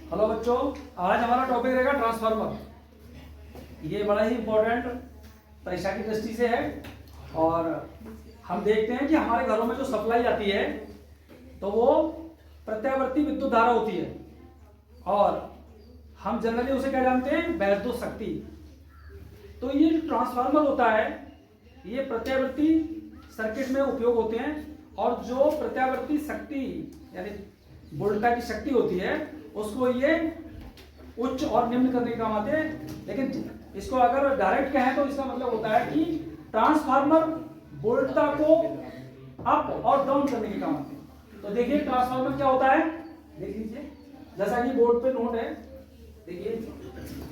Hello बच्चों, आज हमारा टॉपिक रहेगा ट्रांसफार्मर। ये बड़ा ही इम्पोर्टेंट परीक्षा की दृष्टि से है और हम देखते हैं कि हमारे घरों में जो सप्लाई आती है तो वो प्रत्यावर्ती विद्युत धारा होती है और हम जनरली उसे क्या जानते हैं, वैद्युत शक्ति। तो ये जो ट्रांसफार्मर होता है ये प्रत्यावर्ती सर्किट में उपयोग होते हैं और जो प्रत्यावर्ती शक्ति यानी वोल्टा की शक्ति होती है उसको ये उच्च और निम्न करने का काम आते हैं। लेकिन इसको अगर डायरेक्ट कहें तो इसका मतलब होता है कि ट्रांसफार्मर वोल्टता को अप और डाउन करने के काम आते हैं। तो देखिए ट्रांसफार्मर क्या होता है, देख लीजिए जैसा कि बोर्ड पे नोट है। देखिए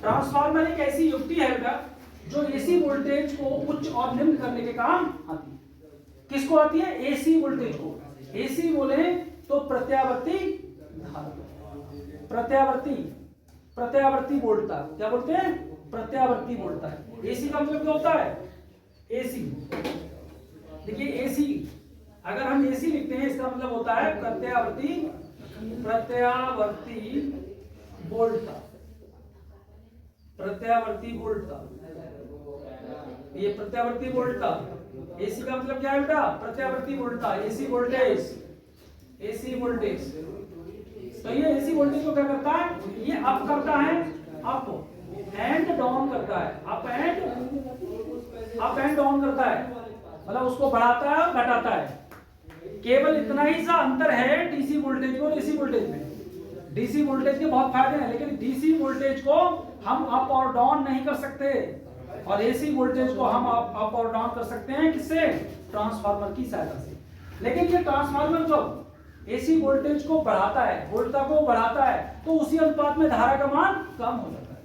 ट्रांसफार्मर एक ऐसी युक्ति है बेटा जो एसी वोल्टेज को उच्च और निम्न करने के काम आती है। किसको आती है? एसी वोल्टेज को। एसी बोले तो प्रत्यावर्ती धारा, प्रत्यावर्ती वोल्टता। क्या बोलते हैं? प्रत्यावर्ती वोल्टता। एसी का मतलब क्या होता है? एसी। देखिए एसी अगर हम एसी लिखते हैं इसका मतलब होता है प्रत्यावर्ती वोल्टता। प्रत्यावर्ती वोल्टता, ये प्रत्यावर्ती वोल्टता। एसी का मतलब क्या है बेटा? प्रत्यावर्ती वोल्टता। AC voltage. तो ये एसी वोल्टेज को क्या करता है? ये अप करता है, अप एंड डाउन करता है, अप एंड डाउन करता है। मतलब उसको बढ़ाता है और घटाता है। केवल इतना ही सा अंतर है डीसी वोल्टेज को और एसी वोल्टेज में। डीसी वोल्टेज के बहुत फायदे हैं लेकिन डीसी वोल्टेज को हम अप और डाउन नहीं कर सकते और एसी वोल्टेज को हम अप और डाउन कर सकते हैं। किससे? ट्रांसफार्मर की सहायता से। लेकिन ये ट्रांसफार्मर जब एसी वोल्टेज को बढ़ाता है, वोल्टता को बढ़ाता है, तो उसी अनुपात में धारा का मान कम हो जाता है।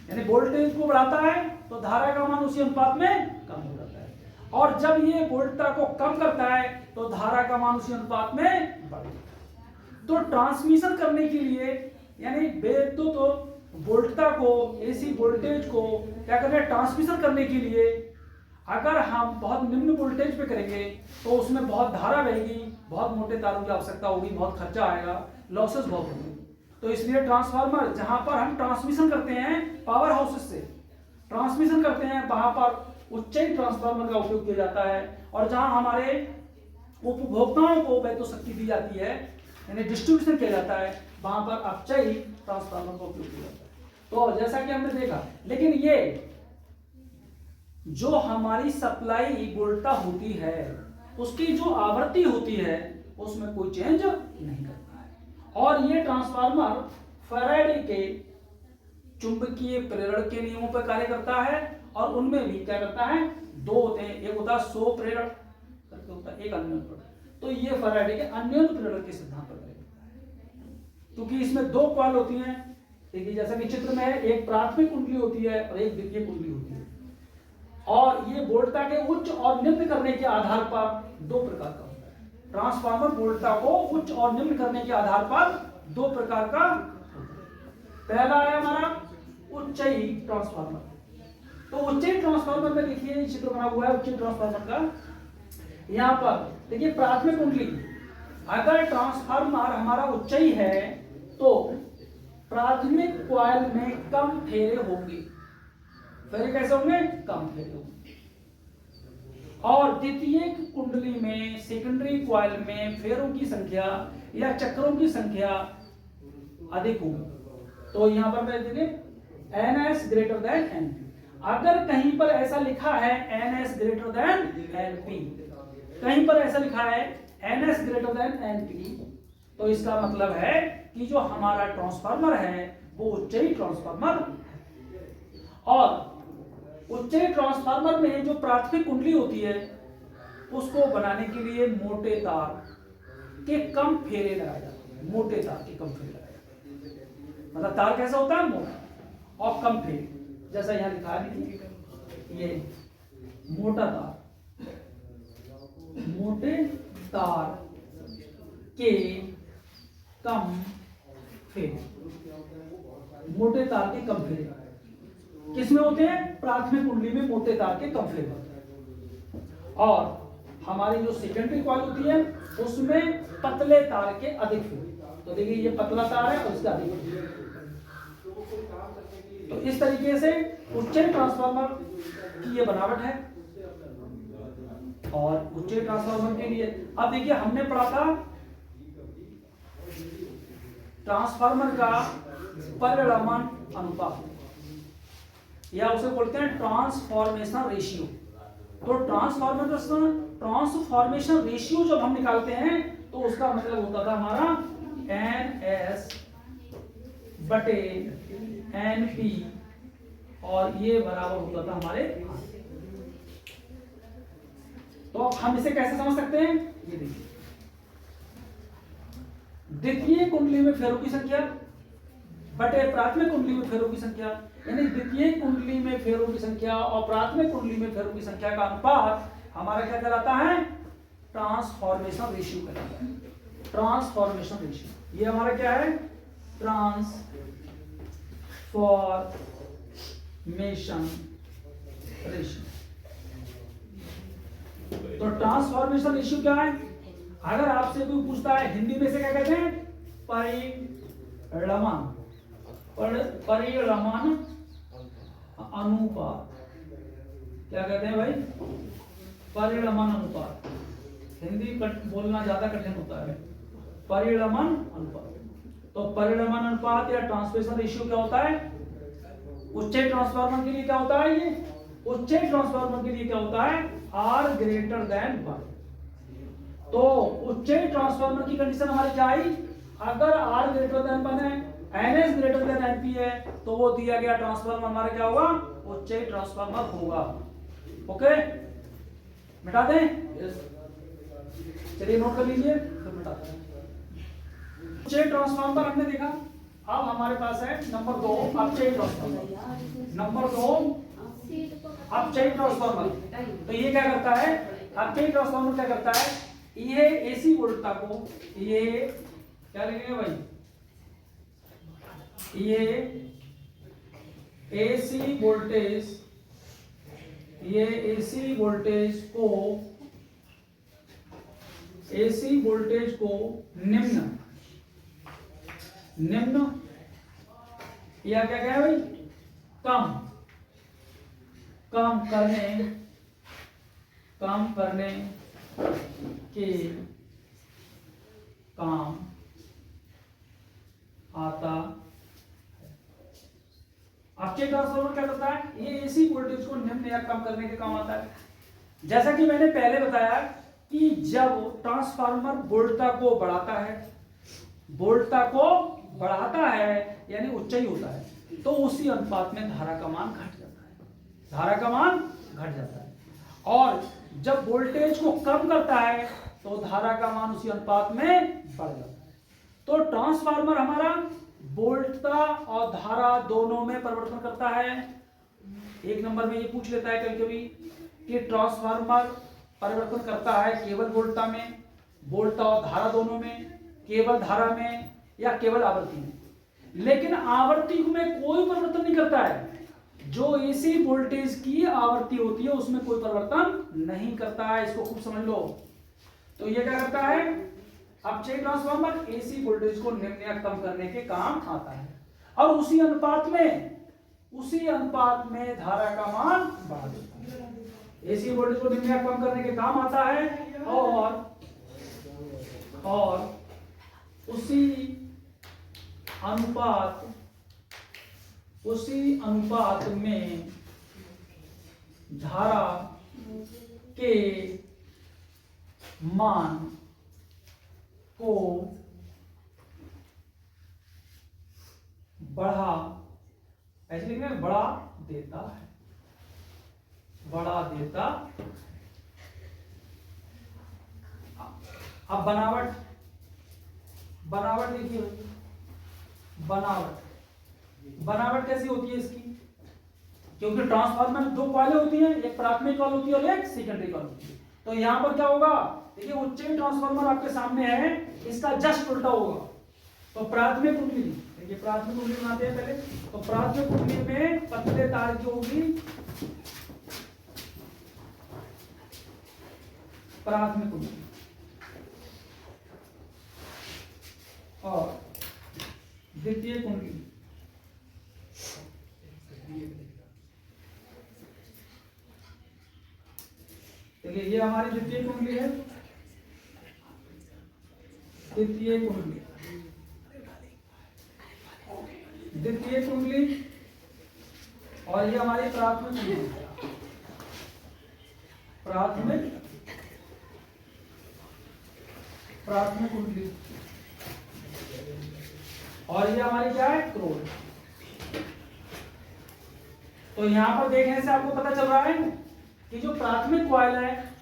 यानी वोल्टेज को बढ़ाता है तो धारा का मान उसी अनुपात में कम हो जाता है और जब ये वोल्टता को कम करता है तो धारा का मान उसी अनुपात में बढ़ जाता है। तो ट्रांसमिशन करने के लिए यानी विद्युत वोल्टता को, एसी वोल्टेज को क्या करना है? ट्रांसमिशन करने के लिए अगर हम बहुत निम्न वोल्टेज पे करेंगे तो उसमें बहुत धारा बहेगी, बहुत मोटे तारों की आवश्यकता होगी, बहुत खर्चा आएगा, लॉसेस बहुत होंगे। तो इसलिए ट्रांसफार्मर जहां पर हम ट्रांसमिशन करते हैं पावर हाउसेस से ट्रांसमिशन करते हैं वहां पर उच्चई ट्रांसफार्मर का उपयोग किया जाता है और जहां हमारे उपभोक्ताओं को वैद्युत शक्ति दी जाती है यानी डिस्ट्रीब्यूशन किया जाता है वहां पर अपचयी ट्रांसफार्मर का उपयोग किया जाता है। तो जैसा कि हमने देखा, लेकिन ये जो हमारी सप्लाई वोल्टता होती है उसकी जो आवृत्ति होती है उसमें कोई चेंज नहीं करता है और ये ट्रांसफार्मर फैराडे के चुंबकीय प्रेरण के नियमों पर कार्य करता है और उनमें भी क्या करता है? दो होते हैं, एक होता है स्व प्रेरण करके होता है, एक अन्योन्य प्रेरण। तो ये फैराडे के अन्योन्य प्रेरण के सिद्धांत पर कार्य करता है क्योंकि इसमें दो कॉइल होती हैं। देखिए जैसा कि चित्र में है, एक प्राथमिक कुंडली होती है और एक द्वितीयक कुंडली होती है और ये वोल्टता के उच्च और निम्न करने के आधार पर दो प्रकार का होता है। ट्रांसफार्मर वोल्टता को उच्च और निम्न करने के आधार पर दो प्रकार का होता है। पहला है हमारा उच्चई ट्रांसफार्मर। तो उच्चई ट्रांसफार्मर में देखिए चित्र बना हुआ है उच्चई ट्रांसफार्मर का। यहाँ पर देखिए प्राथमिक कुंडली, अगर ट्रांसफार्मर हमारा उच्चई है तो प्राथमिक कॉइल में कम फेरे होंगे। फेरे कैसे होंगे? कम फेरे होंगे। और द्वितीयक कुंडली में, सेकेंडरी कॉइल में फेरों की संख्या या चक्रों की संख्या अधिक होगी। तो यहां पर मैं देखिए NS ग्रेटर देन NP। अगर कहीं पर ऐसा लिखा है NS ग्रेटर देन NP, कहीं पर ऐसा लिखा है NS ग्रेटर देन NP, तो इसका मतलब है कि जो हमारा ट्रांसफार्मर है वो उच्चई ट्रांसफार्मर है। और उच्चई ट्रांसफार्मर में जो प्राथमिक कुंडली होती है उसको बनाने के लिए मोटे तार के कम फेरे लगाए जाते हैं। मोटे तार के कम फेरे लगाए जाते हैं, मतलब तार कैसा होता है? मोटा और कम फेरे। जैसा यहाँ लिखा है ये मोटा तार, मोटे तार के कम फेरे, मोटे तार के कम फेरे किसमें होते हैं? प्राथमिक कुंडली में मोटे तार के कम फेरे होते हैं और हमारी जो सेकेंडरी कॉइल होती है उसमें पतले तार के अधिक फेरे। तो देखिए ये पतला तार है और इसका अधिक है। तो इस तरीके से उच्चई ट्रांसफार्मर की ये बनावट है। और उच्चई ट्रांसफार्मर के लिए अब देखिए हमने पढ़ा था ट्रांसफार्मर का परिणमन अनुपात, या उसे बोलते हैं ट्रांसफॉर्मेशन रेशियो। तो ट्रांसफॉर्मेशन रेशियो जब हम निकालते हैं तो उसका मतलब होता था हमारा NS बटे NP, और ये बराबर होता था हमारे। तो अब हम इसे कैसे समझ सकते हैं, ये देखिए द्वितीय कुंडली में फेरों की संख्या बटे प्राथमिक कुंडली में फेरों की संख्या, यानी द्वितीय कुंडली में फेरों की संख्या और प्राथमिक कुंडली में फेरों की संख्या का अनुपात हमारा क्या कहलाता है, ट्रांसफॉर्मेशन रेशियो कहलाता है। ट्रांसफॉर्मेशन रेशियो ये हमारा क्या है, ट्रांसफॉर्मेशन रेशियो। तो ट्रांसफॉर्मेशन रेशियो क्या है, अगर आपसे कोई पूछता है हिंदी में से क्या कहते हैं, परिणमन अनुपात, क्या कहते हैं भाई, परिणमन अनुपात। हिंदी बोलना ज्यादा कठिन होता है। परिणमन अनुपात, तो परिणमन अनुपात या ट्रांसफॉर्मेशन रेशियो क्या होता है, उच्च ट्रांसफार्मर के लिए क्या होता है, ये उच्च ट्रांसफार्मर के लिए क्या होता है, R ग्रेटर देन 1। तो उच्च ट्रांसफार्मर की कंडीशन हमारी क्या आई, अगर R ग्रेटर देन 1 है, NS ग्रेटर देन NP है, तो वो दिया गया ट्रांसफार्मर हमारा क्या होगा, उच्च ट्रांसफार्मर होगा। ओके, मिटा दें, चलिए नोट कर लीजिए, फिर मिटाते हैं। उच्च ट्रांसफार्मर हमने देखा। अब हमारे पास है नंबर 2 अपचयी ट्रांसफार्मर। नंबर 2 अपचयी ट्रांसफार्मर। तो ये क्या करता है, अपचयी ट्रांसफार्मर क्या करता है, ये एसी वोल्टता को, ये क्या लिखेंगे भाई, ये एसी वोल्टेज, ये एसी वोल्टेज को निम्न या क्या क्या है भाई, कम करने के काम आता है। अपचयी ट्रांसफार्मर क्या करता है, ये एसी वोल्टेज को निम्न या कम करने के काम आता है। जैसा कि मैंने पहले बताया कि जब ट्रांसफार्मर वोल्टता को बढ़ाता है यानी उच्चई होता है, तो उसी अनुपात में धारा का मान घट जाता है। और जब वोल्टेज को कम करता है तो धारा का मान उसी अनुपात में बढ़ जाता है। तो ट्रांसफार्मर हमारा वोल्टता और धारा दोनों में परिवर्तन करता है। एक नंबर में ये पूछ लेता है कभी-कभी कि ट्रांसफार्मर परिवर्तन करता है केवल वोल्टता में, वोल्टता और धारा दोनों में, केवल धारा में, या केवल आवृत्ति में। लेकिन आवृत्ति में कोई परिवर्तन नहीं करता है। जो एसी वोल्टेज की आवृत्ति होती है उसमें कोई परिवर्तन नहीं करता है, इसको खूब समझ लो। तो ये क्या करता है, अपचयी ट्रांसफार्मर एसी वोल्टेज को निम्न या कम करने के काम आता है, और उसी अनुपात में धारा का मान बढ़ा देता है। एसी वोल्टेज को निम्न या कम करने के काम आता है, और उसी अनुपात में धारा के मान को बढ़ा देता है। अब बनावट देखिए, बनावट कैसी होती है इसकी, क्योंकि ट्रांसफार्मर में दो कॉइलें होती हैं, एक प्राथमिक कॉइल होती है और एक सेकेंडरी कॉइल होती है। तो यहां पर क्या होगा, देखिए उच्चई ट्रांसफार्मर आपके सामने है, इसका जस्ट उल्टा होगा। तो प्राथमिक कुंडली, देखिए प्राथमिक कुंडली बनाते हैं पहले। तो प्राथमिक कुंडली में पतले तार की होगी प्राथमिक कुंडली, और द्वितीय कुंडली। देखिए ये हमारी द्वितीय कुंडली है, द्वितीय कुंडली, द्वितीय कुंडली, और ये हमारी प्राथमिक कुंडली, प्राथमिक प्राथमिक कुंडली, और ये हमारी क्या है, क्रोध। तो यहां पर देखने से आपको पता चल रहा है कि जो प्राथमिक कॉइल है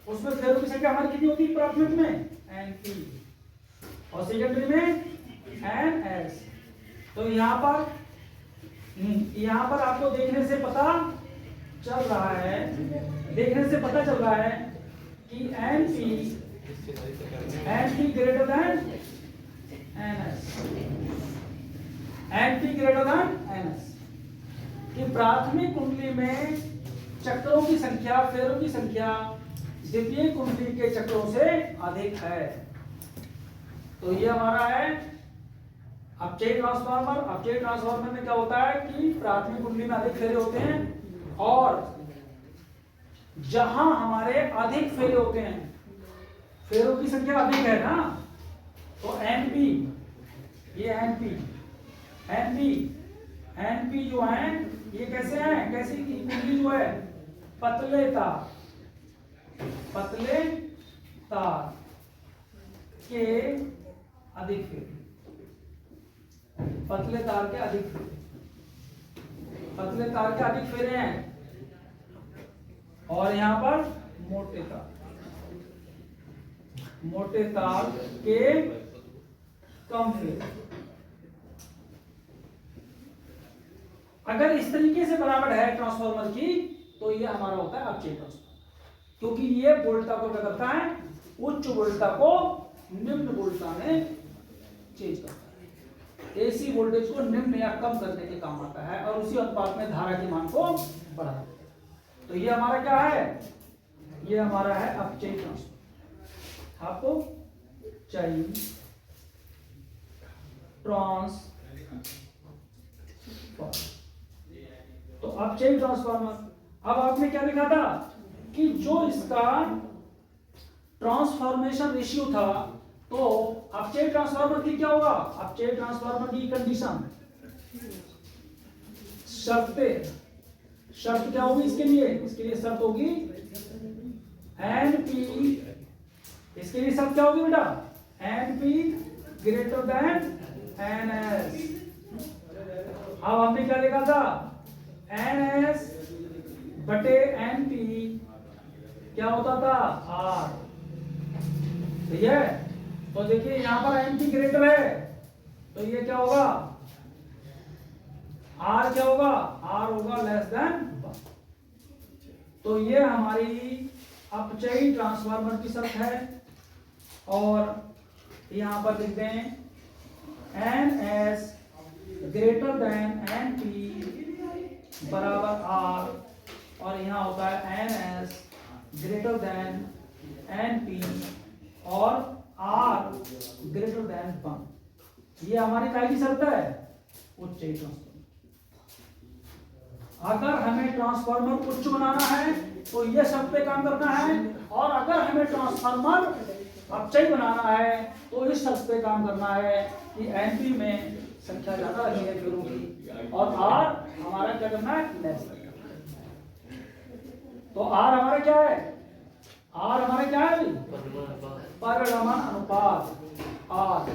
उसमें फेरों की संख्या हमारी कितनी होती है, प्राथमिक में Np और सेकेंडरी में Ns। तो यहां पर आपको देखने से पता चल रहा है, देखने से पता चल रहा है कि Np greater than Ns, Np greater than Ns, कि प्राथमिक कुंडली में चक्रों की संख्या, फेरों की संख्या द्वितीय कुंडली के चक्रों से अधिक है। तो ये हमारा है अपचयी ट्रांसफार्मर। अपचयी ट्रांसफार्मर में क्या होता है कि प्राथमिक कुंडली में अधिक फेरे होते हैं, और जहां हमारे अधिक फेरे होते हैं, फेरों की संख्या अधिक है ना, तो एनपी, ये एनपी जो है ये कैसे है, कैसी कुंडली जो है, पतले तार के अधिक फेरे, पतले तार के अधिक फेरे, पतले तार के अधिक फेरे हैं, और यहां पर मोटे तार के कम फेरे। अगर इस तरीके से बनावट है ट्रांसफार्मर की, तो ये हमारा होता है अपचयी ट्रांसफार्मर, क्योंकि ये वोल्टता को क्या करता है, उच्च वोल्टता को निम्न वोल्टता में चेंज करता है, एसी वोल्टेज को निम्न या कम करने के काम आता है, और उसी अनुपात में धारा के मान को बढ़ाता है। तो ये हमारा क्या है, ये हमारा है अपचयी ट्रांसफार्मर, आपको चाहिए ट्रांसफार्मर। तो अपचयी ट्रांसफार्मर, अब आपने क्या लिखा था कि जो इसका ट्रांसफॉर्मेशन रेशियो था, तो अपचयी ट्रांसफार्मर की क्या होगा, अपचयी ट्रांसफार्मर की कंडीशन, शर्त क्या होगी इसके लिए शर्त होगी एनपी, इसके लिए शर्त क्या होगी बेटा, एनपी ग्रेटर देन एनएस। अब हमने क्या लिखा था, एनएस बटे एनपी क्या होता था, आर, ठीक है। तो देखिए यहां पर एनपी ग्रेटर है, तो ये क्या होगा, आर क्या होगा, आर होगा लेस देन 1। तो ये हमारी अपचयी ट्रांसफार्मर की शर्त है, और यहां पर लिखते हैं N S greater than N P बराबर आर, और यहां होता है N S greater than N P और आर ग्रेटर देन 1। ये हमारी काय की शर्त है, उच्चयी ट्रांसफार्मर। अगर हमें ट्रांसफार्मर उच्च बनाना है तो ये शर्त पे काम करना है, और अगर हमें ट्रांसफार्मर अपचयी बनाना है तो इस शर्त पे काम करना है कि एनपी में संख्या ज्यादा रखनी है फेरों की, और आर हमारा क्या करना है, लेस। तो आर हमारा क्या है, आर हमारा क्या है, परिणमन अनुपात, आर,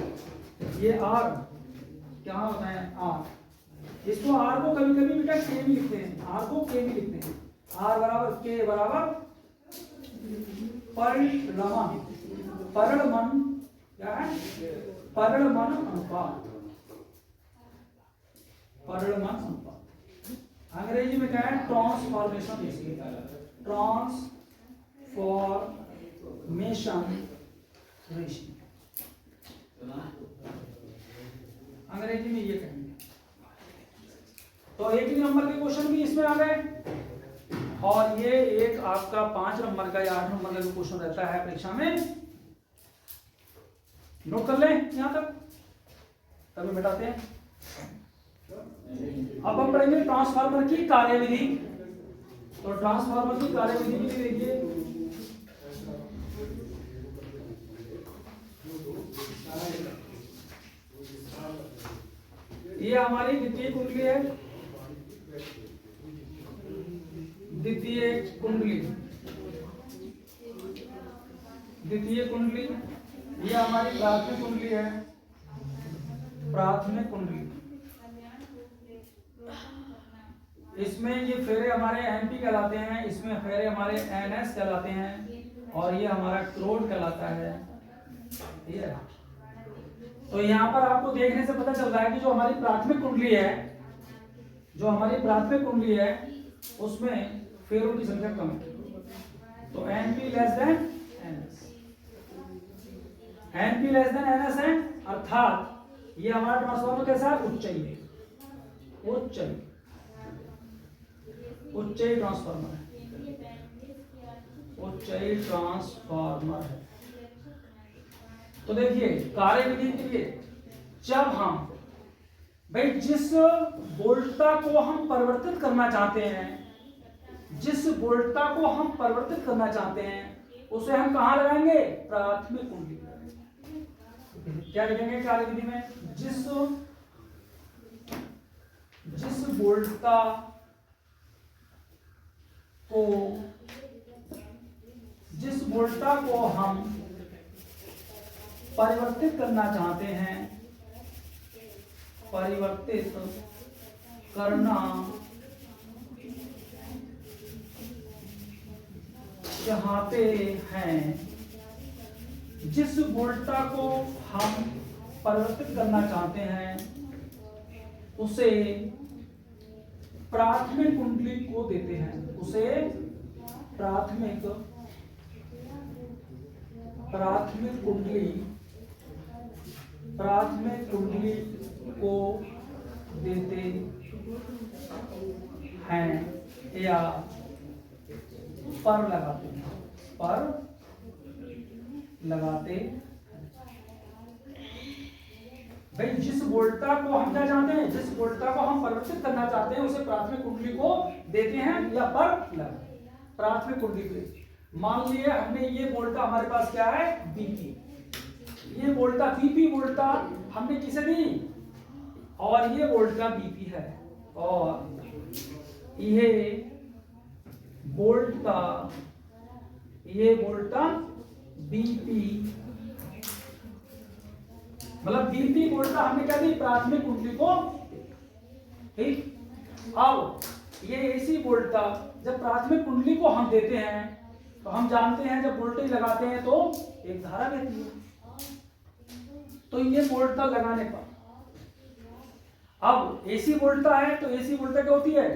ये आर क्या होता है, आर, इसको आर को कभी कभी बेटा के भी लिखते हैं, आर को के भी लिखते हैं, आर बराबर के बराबर परिणमन, परिणमन क्या है, परिणमन अनुपात, परिणमन अनुपात, अंग्रेजी में क्या है, ट्रांसफॉर्मेशन रेशियो, ट्रांसफॉर्मेशन रेशियो, अंग्रेजी में ये कहेंगे। तो एक ही नंबर के क्वेश्चन भी इसमें आ गए, और ये एक आपका 5 नंबर का या 8 नंबर का जो क्वेश्चन रहता है परीक्षा में, नोट कर ले यहां तक। तभी मिटाते हैं। अब हम पढ़ेंगे ट्रांसफार्मर की कार्यविधि। तो ट्रांसफार्मर की कार्यविधि के लिए देखिए, ये हमारी द्वितीय कुंडली है, द्वितीय कुंडली, द्वितीय कुंडली। ये हमारी प्राथमिक कुंडली है, प्राथमिक कुंडली। इसमें ये फेरे हमारे एनपी कहलाते हैं, इसमें फेरे हमारे एनएस कहलाते हैं, और ये हमारा क्लोड कहलाता है। ठीक है, तो यहाँ पर आपको देखने से पता चल रहा है कि जो हमारी प्राथमिक कुंडली है, जो हमारी प्राथमिक कुंडली है उसमें फेरों की संख्या कम है। तो NP less than NS, NP less than NS है, अर्थात ये हमारा ट्रांसफार्मर कैसा है, उच्चयी है, उच्चयी, उच्चयी ट्रांसफार्मर है, उच्चयी ट्रांसफार्मर है। तो देखिए कार्यविधि के लिए, जब हम भाई जिस वोल्टता को हम परिवर्तित करना चाहते हैं, जिस वोल्टता को हम परिवर्तित करना चाहते हैं उसे हम कहां लगाएंगे, प्राथमिक कुंडली लगाएंगे। क्या लिखेंगे कार्यविधि में, जिस वोल्टता को, जिस वोल्टता को हम परिवर्तित करना चाहते हैं, परिवर्तित करना चाहते हैं, जिस वोल्टता को हम परिवर्तित करना चाहते हैं उसे प्राथमिक कुंडली को देते हैं, उसे प्राथमिक कुंडली, प्राथमिक कुंडली को देते हैं या पर लगाते हैं, पर लगाते हैं। भाई जिस वोल्टता को हम क्या चाहते हैं, जिस वोल्टता को हम परिवर्तित करना चाहते हैं उसे प्राथमिक कुंडली को देते हैं या पर लगाते हैं, प्राथमिक कुंडली को। मान लिए हमने ये वोल्टता हमारे पास क्या है, बीपी, ये वोल्टता बीपी वोल्टता हमने किसे दी, और ये वोल्टता बीपी है, और ये वोल्टता, ये वोल्टता बीपी, मतलब बीपी वोल्टता हमने क्या दी, प्राथमिक कुंडली को। ठीक, अब ये एसी वोल्टता जब प्राथमिक कुंडली को हम देते हैं तो हम जानते हैं जब वोल्टेज लगाते हैं तो एक धारा बहती है। तो ये वोल्टता लगाने पर, अब एसी वोल्टता है तो एसी वोल्टता क्या होती है,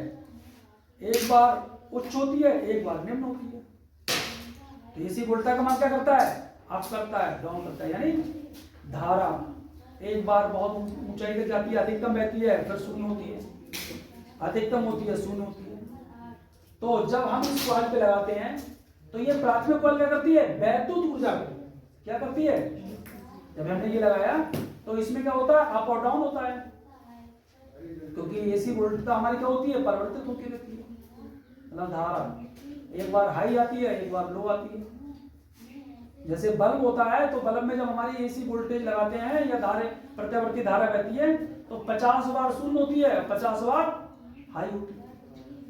एक बार उच्च होती है, एक बार निम्न होती है। तो एसी वोल्टता का मान क्या करता है, अप करता है, डाउन करता है, यानी धारा एक बार बहुत ऊंचाई तक जाती है, अधिकतम बहती है, फिर शून्य होती है, अधिकतम होती है, शून्य होती है। तो जब हम इस कॉइल पे लगाते हैं तो ये प्राथमिक कॉइल क्या करती है, वैद्युत ऊर्जा को क्या करती है, जब हमने ये लगाया तो इसमें क्या होता है, अप और डाउन होता है, क्योंकि एसी वोल्टता हमारी क्या होती है, परिवर्तित होती रहती है। मतलब धारा एक बार हाई आती है, एक बार लो आती है। जैसे बल्ब होता है तो बल्ब में जब हमारी एसी वोल्टेज लगाते हैं या धारे प्रत्यावर्ती धारा बहती है तो 50 बार शून्य होती है, 50 बार हाई होती है।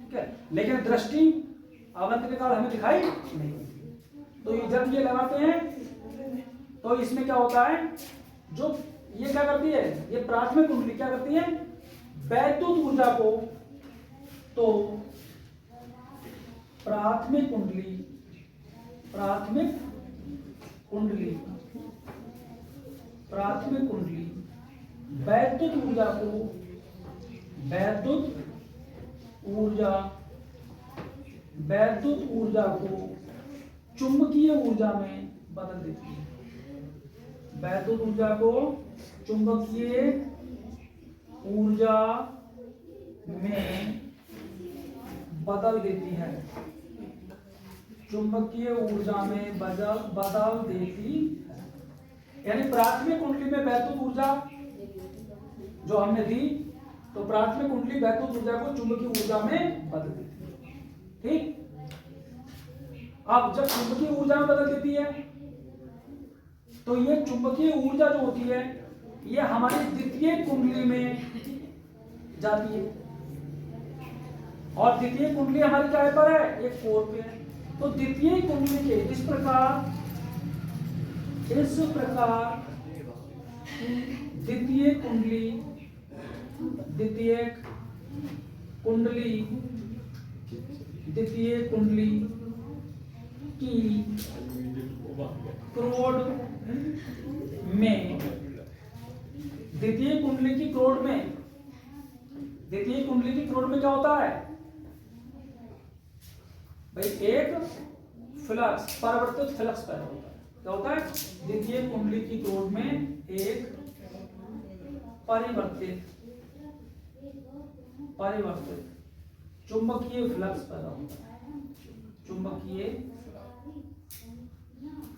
ठीक है, लेकिन दृष्टि आवृत्ति के कारण हमें दिखाई नहीं देती। तो ये जब ये लगाते हैं तो इसमें क्या होता है, जो ये क्या करती है, ये प्राथमिक कुंडली क्या करती है, वैद्युत ऊर्जा को, तो प्राथमिक कुंडली, प्राथमिक कुंडली, प्राथमिक कुंडली वैद्युत ऊर्जा को, वैद्युत ऊर्जा, वैद्युत ऊर्जा को चुंबकीय ऊर्जा में बदल देती है, वैद्युत ऊर्जा को चुंबकीय ऊर्जा में बदल देती है, चुंबकीय ऊर्जा में बदल देती है। यानी प्राथमिक कुंडली में वैद्युत ऊर्जा जो हमने दी, तो प्राथमिक कुंडली वैद्युत ऊर्जा को चुंबकीय ऊर्जा में बदल देती है। ठीक, अब जब चुंबकीय ऊर्जा में बदल देती है तो ये चुंबकीय ऊर्जा जो होती है ये हमारी द्वितीय कुंडली में जाती है, और द्वितीय कुंडली हमारी क्या पर है, एक कोर पे है। तो द्वितीय कुंडली के इस प्रकार द्वितीय कुंडली की क्रोड में क्या होता है भाई, एक फ्लक्स, परिवर्तित फ्लक्स पैदा होता है। क्या होता है, द्वितीय कुंडली की क्रोड में एक परिवर्तित चुंबकीय फ्लक्स पैदा होता है। चुंबकीय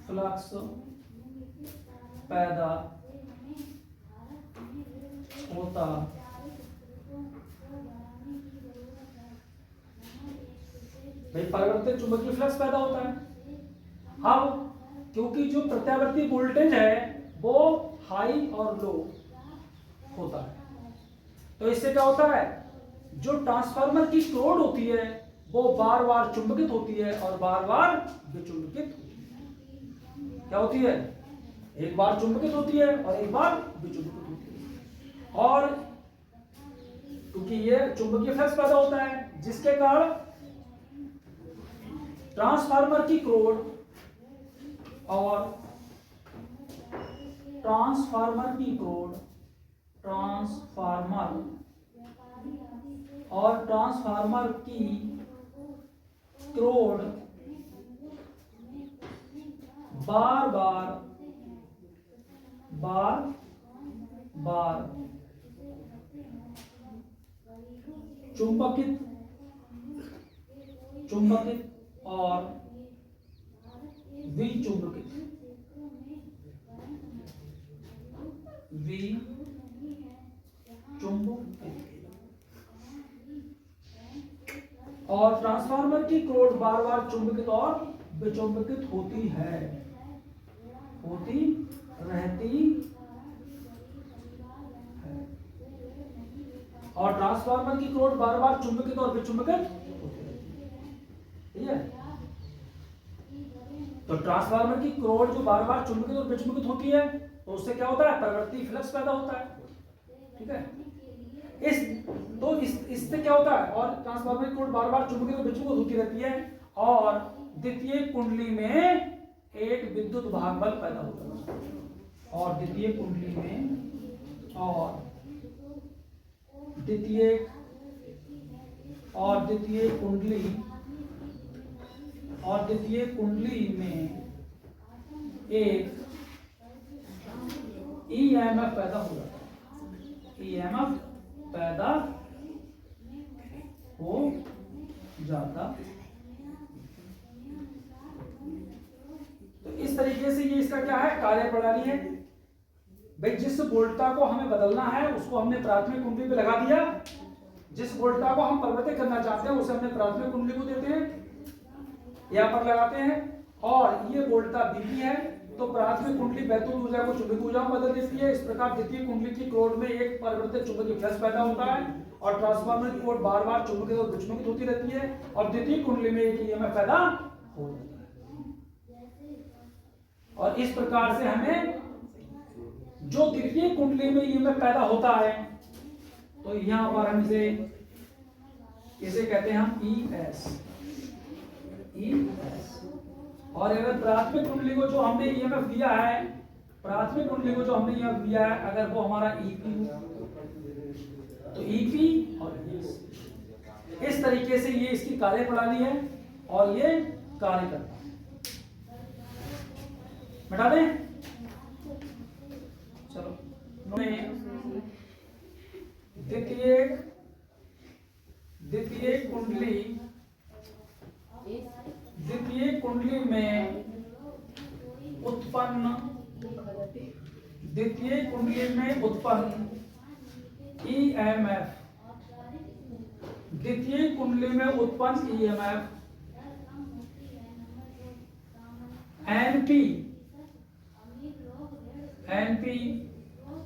फ्लक्स पैदा होता भाई, परिवर्तित चुंबकीय फ्लक्स पैदा होता है। अब क्योंकि जो प्रत्यावर्ती वोल्टेज है वो हाई और लो होता है, तो इससे क्या होता है, जो ट्रांसफार्मर की क्रोड होती है वो बार बार चुंबकित होती है और बार बार विचुंबकित होती है। क्या होती है, एक बार चुंबकित होती है और एक बार विचुंबकित होती है। और क्योंकि ये चुंबकीय फ्लक्स पैदा होता है जिसके कारण ट्रांसफार्मर की क्रोड और ट्रांसफार्मर की क्रोड बार बार चुंबकित और विचुंबकित और ट्रांसफार्मर की क्रोड बार बार चुंबकित और विचुंबकित होती रहती है। और ट्रांसफार्मर की क्रोड बार बार चुंबकित और विचुंबकित होती रहती है। ठीक है, तो ट्रांसफार्मर की क्रोड जो बार बार चुंबकित और विचुंबकित होती है तो उससे क्या होता है, परिवर्ती फ्लक्स पैदा होता है। ठीक है, इससे क्या होता है, और ट्रांसफार्मर की क्रोड बार बार चुंबकित और विचुंबकित होती रहती है और द्वितीय कुंडली में एक विद्युत भागबल पैदा होता है। और द्वितीय कुंडली में एक ईएमएफ पैदा हो जाता है। ईएमएफ पैदा हो जाता। तो इस तरीके से ये इसका क्या है, कार्य प्रणाली है। भाई जिस वोल्टता को हमें बदलना है उसको हमने प्राथमिक कुंडली पे लगा दिया, जिस वोल्टता को हम परिवर्तित करना चाहते हैं उसे हमने प्राथमिक कुंडली को देते हैं, यहां पर लगाते हैं। और ये वोल्टता बीपी है तो प्राथमिक कुंडली वैद्युत ऊर्जा को चुंबकीय ऊर्जा में बदल देती है। इस प्रकार द्वितीय कुंडली की क्रोड में एक परिवर्तित चुंबकीय फ्लक्स पैदा होता है और ट्रांसफार्मर की क्रोड बार बार चुंबकित और विचुंबकित होती रहती है और द्वितीय कुंडली में एक ईएमएफ पैदा हो जाता है। और इस प्रकार से हमें जो तृतीय कुंडली में ईएमएफ पैदा होता है तो यहां पर हम इसे कहते हैं हम ईएस। और अगर प्राथमिक कुंडली को जो हमने ईएमएफ दिया है, अगर वो हमारा ईपी तो ईपी और इस तरीके से ये इसकी कार्य प्रणाली है और ये कार्य करता है। बता दें, चलो द्वितीय कुंडली में उत्पन्न ईएमएफ, द्वितीय कुंडली में उत्पन्न ईएमएफ एनपी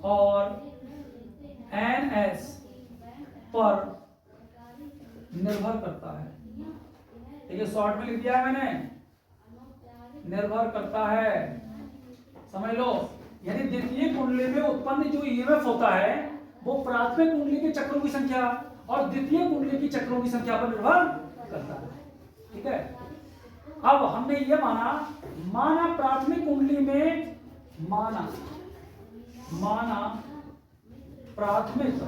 और एनएस पर निर्भर करता है। ठीक है, शॉर्ट में लिख दिया है मैंने, निर्भर करता है, समझ लो। यानी द्वितीय कुंडली में उत्पन्न जो ईएमएफ होता है वो प्राथमिक कुंडली के चक्रों की संख्या और द्वितीय कुंडली की चक्रों की संख्या पर निर्भर करता है। ठीक है, अब हमने ये माना प्राथमिक कुंडली में माना प्राथमिक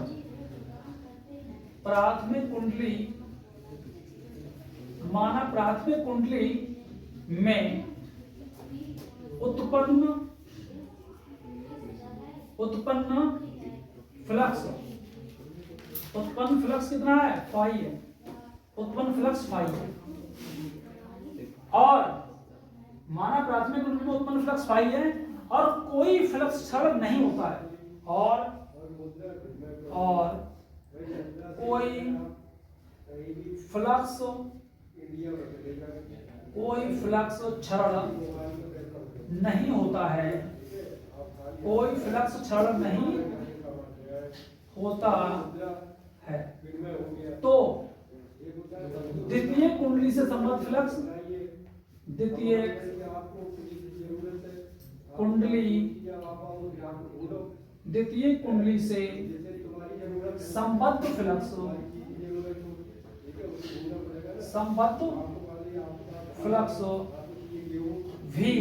कुंडली में उत्पन्न फ्लक्स कितना है, फाई है, उत्पन्न फ्लक्स फाई है। और माना प्राथमिक कुंडली में उत्पन्न फ्लक्स फाई है और कोई फ्लक्स क्षरण नहीं होता है, और कोई फ्लक्स क्षरण नहीं होता है, कोई फ्लक्स क्षरण नहीं होता है। तो द्वितीय कुंडली से संबद्ध फ्लक्स, द्वितीय कुंडली से संबद्ध फ्लक्स भी,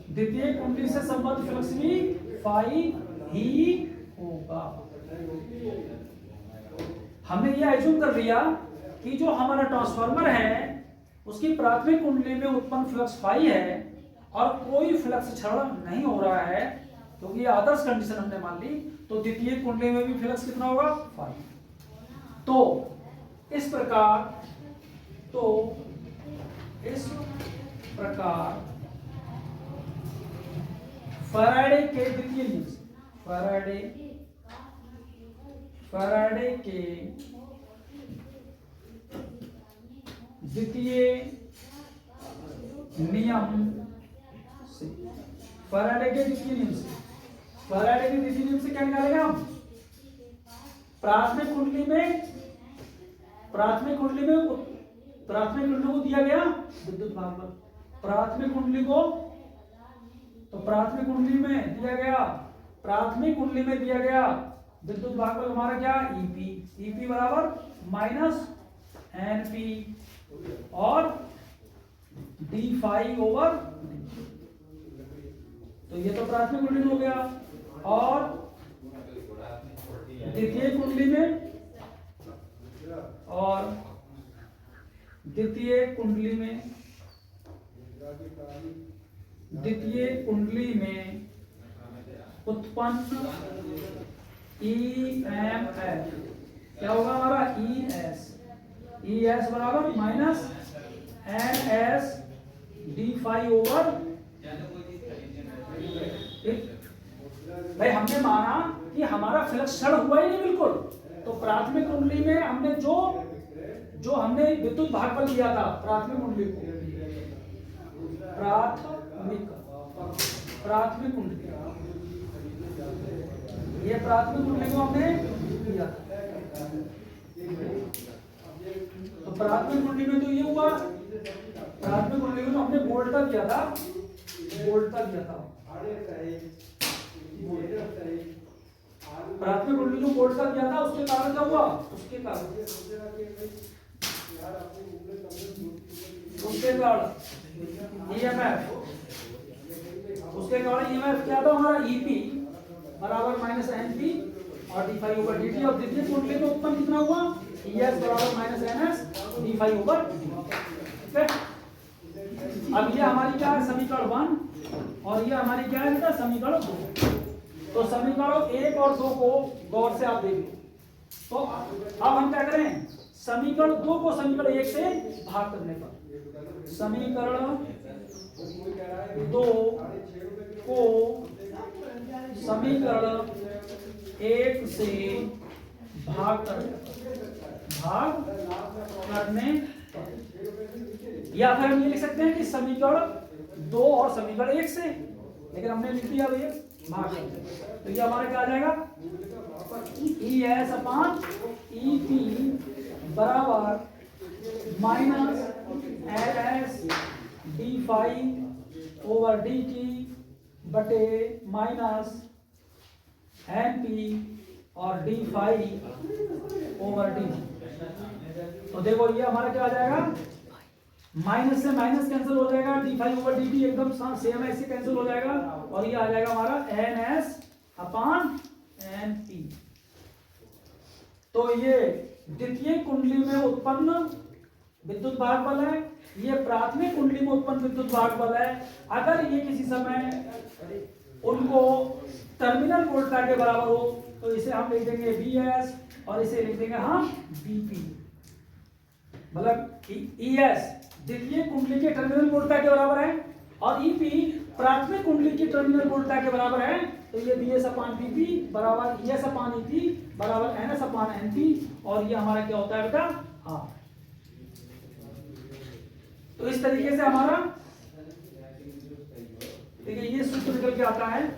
द्वितीय कुंडली से संबद्ध फ्लक्स भी फाई ही होगा। हमने ये एज्यूम कर लिया कि जो हमारा ट्रांसफार्मर है उसकी प्राथमिक कुंडली में उत्पन्न फ्लक्स फाई है और कोई फ्लक्स क्षरण नहीं हो रहा है, क्योंकि ये आदर्श कंडीशन हमने मान ली। तो द्वितीय कुंडली में भी फ्लक्स कितना होगा, फाई। तो इस प्रकार फैराडे के द्वितीय नियम से, फैराडे के द्वितीय नियम से, फैराडे के द्वितीय नियम से क्या निकालेंगे हम, प्राथमिक कुंडली को दिया गया विद्युत भागफल, प्राथमिक कुंडली में दिया गया विद्युत भागफल हमारा क्या, ईपी बराबर माइनस एनपी और डी फाई ओवर। तो ये तो प्राथमिक कुंडली में हो गया। और द्वितीय कुंडली में उत्पन्न ईएमएफ क्या होगा हमारा, ईएस बराबर minus NS D phi over. भाई हमने माना कि हमारा फ्लक्स क्षरण हुआ ही नहीं बिल्कुल, तो प्राथमिक कुंडली में हमने जो हमने विद्युत भागफल लिया था प्राथमिक कुंडली को, प्राथमिक कुंडली, ये प्राथमिक कुंडली को हमने लिया था। तो प्राथमिक कुंडली में तो ये हुआ, प्राथमिक कुंडली में तो हमने वोल्ट का दिया था, प्राथमिक कुंडली जो वोल्ट का दिया था उसके कारण क्या हुआ, उसके कारण ईएमएफ, उसके कारण ईएमएफ क्या था हमारा, ईपी बराबर माइनस एनपी और D phi over D T. और द्वितीय कुंडली में उत्पन्न कितना हुआ, ईएस बराबर minus NS D phi over. अब ये हमारी क्या है, समीकरण 1 और ये हमारी क्या है बेटा, समीकरण 2। तो समीकरण 1 और 2 को गौर से आप देखिए। तो अब हम क्या करें, समीकरण 2 को समीकरण 1 से भाग करने पर, समीकरण 2 को समीकरण 1 से भाग करने पर, या फिर हम ये लिख सकते हैं कि समीकरण 2 और समीकरण 1 से, लेकिन हमने लिख दिया भैया भाग करने। तो ये हमारा क्या आ जाएगा, ES अपान EP बराबर minus LS d over dt बटे माइनस MP और d ओवर dt। तो देखो ये हमारा क्या आ जाएगा, माइनस से माइनस कैंसिल हो जाएगा, d ओवर dt एकदम सेम ऐसे कैंसिल हो जाएगा, और ये आ जाएगा हमारा NS अपान NP। तो ये द्वितीय कुंडली में उत्पन्न विद्युत भाग बल है, ये प्राथमिक कुंडली में उत्पन्न विद्युत भाग बल है। अगर ये किसी समय उनको टर्मिनल वोल्टा के बराबर हो तो इसे हम लिख देंगे BS और इसे लिख देंगे हम BP। मतलब ES द्वितीय कुंडली के टर्मिनल वोल्टा के बराबर है और EP प्राथमिक कुंडली की टर्मिनल वोल्टा के बराबर है। तो ये BS अपान BP बराबर ES अपान EP बराबर NS अपान NP, और ये हमारा क्या होता है बेटा, हाँ। तो इस तरीके से हमारा देखिए ये सूत्र निकल के आता है,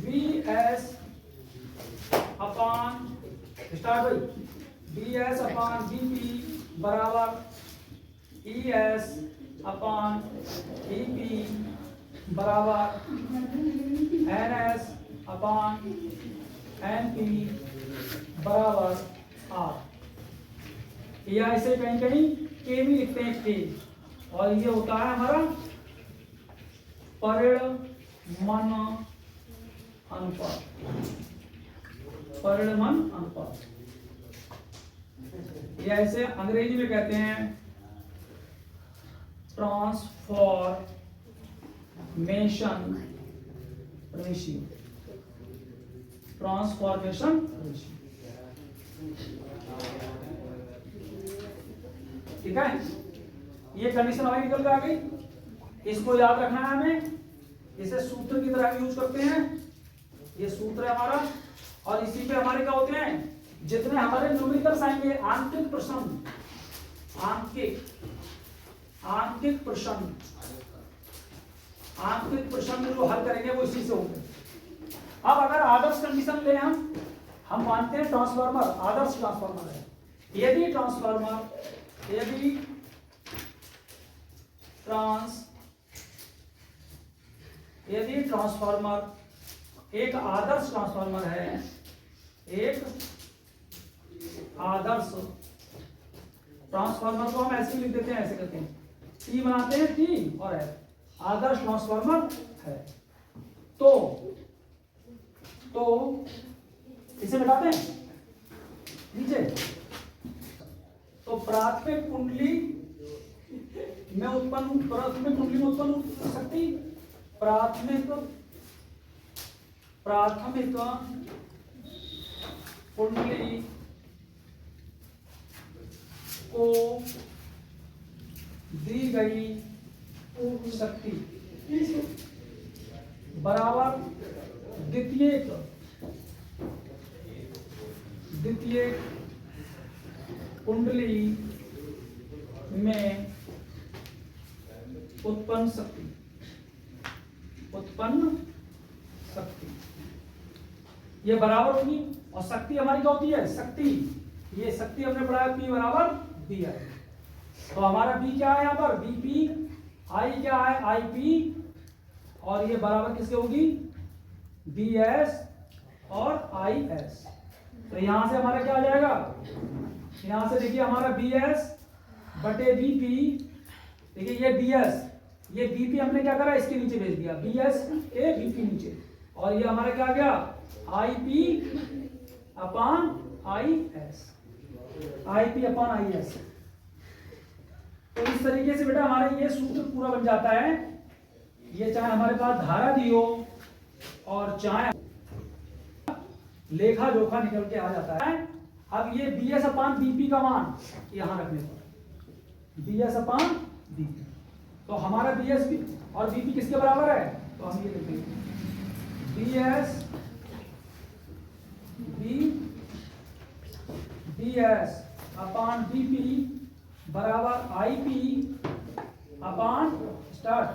VS अपान स्टार्ट भाई BS अपान BP बराबर ES अपान EP बराबर NS अपान NP बराबर R, या इसे कहीं कहीं K भी लिखते हैं K, और ये होता है हमारा परिणमन अनुपात, परिणमन अनुपात, या इसे अंग्रेजी में कहते हैं ट्रांसफॉर्मेशन रेशियो, ट्रांसफॉर्मेशन रेशियो। ठीक है, ये कंडीशन हमारी निकल के आ गई, इसको याद रखना है हमें, इसे सूत्र की तरह यूज करते हैं, ये सूत्र है हमारा, और इसी पे हमारे क्या होते हैं, जितने हमारे न्यूमेरिकल्स आएंगे, आंतरिक प्रश्न, आंतरिक प्रश्न जो हल करेंगे वो इसी से होंगे। अब अगर आदर्श कंडीशन ले हम मानते हैं ट्रांसफार्मर आदर्श ट्रांसफार्मर है, यदि ट्रांसफार्मर एक आदर्श ट्रांसफार्मर है, एक आदर्श ट्रांसफार्मर को हम ऐसे लिख देते हैं, ऐसे करते हैं, T बनाते हैं, T और F, आदर्श ट्रांसफार्मर है। तो इसे मिटाते हैं नीचे, तो प्राथमिक कुंडली में उत्पन्न शक्ति, प्राथमिक कुंडली को दी गई शक्ति बराबर द्वितीयक कुंडली में उत्पन्न शक्ति, ये बराबर होगी, और शक्ति हमारी क्या होती है, शक्ति, ये शक्ति हमने पढ़ा है P बराबर BI। तो हमारा B क्या है यहाँ पर, BP, I क्या है, IP, और ये बराबर किसके होगी, BS और IS। तो यहां से हमारा क्या आ जाएगा, यहां से देखिए हमारा BS बटे BP, देखिए ये BS, ये BP हमने क्या करा, इसके नीचे भेज दिया, BS के BP नीचे, और ये हमारा क्या आ गया, IP upon IS, IP upon IS। तो इस तरीके से बेटा हमारे ये सूत्र पूरा बन जाता है, ये चाहे हमारे पास धारा दी हो और चाहे लेखा जोखा निकल के आ जाता है। अब ये BS अपान BP का मान यहां रखने पर, BS अपान BP, तो हमारा BS और BP किसके बराबर है, तो हम ये लिख देंगे BS अपॉन BP बराबर IP upon start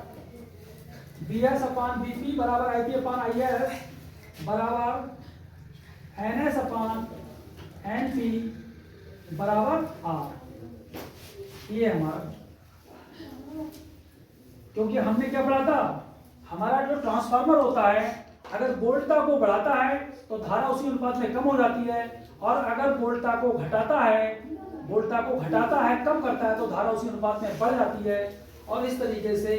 BS upon BP बराबर IP अपॉन IS बराबर NS अपॉन NP बराबर R। ये हमारा, क्योंकि हमने क्या पढ़ा था, हमारा जो ट्रांसफार्मर होता है अगर वोल्टता को बढ़ाता है तो धारा उसी अनुपात में कम हो जाती है, और अगर वोल्टता को घटाता है कम करता है तो धारा उसी अनुपात में बढ़ जाती है, और इस तरीके से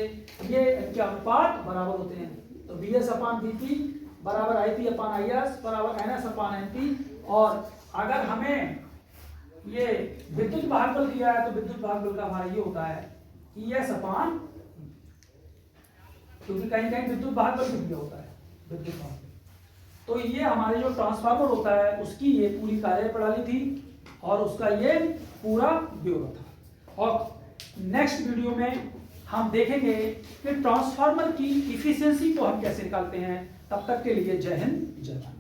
ये इनके अनुपात बराबर होते हैं। तो BS अपॉन BP बराबर IP अपॉन IS बराबर NS अपॉन NP। और अगर हमें ये विद्युत भागफल दिया है तो विद्युत भागफल का हमारा ये होता है ES अपॉन, क्योंकि कहीं कहीं विद्युत भागफल भी दिया होता है विद्युत भागफल। तो ये हमारे जो ट्रांसफार्मर होता है उसकी ये पूरी कार्यप्रणाली थी और उसका ये पूरा ब्यौरा था। और नेक्स्ट वीडियो में हम देखेंगे कि ट्रांसफार्मर की इफिशिएंसी को हम कैसे निकालते हैं। तब तक के लिए जय हिंद जय भारत।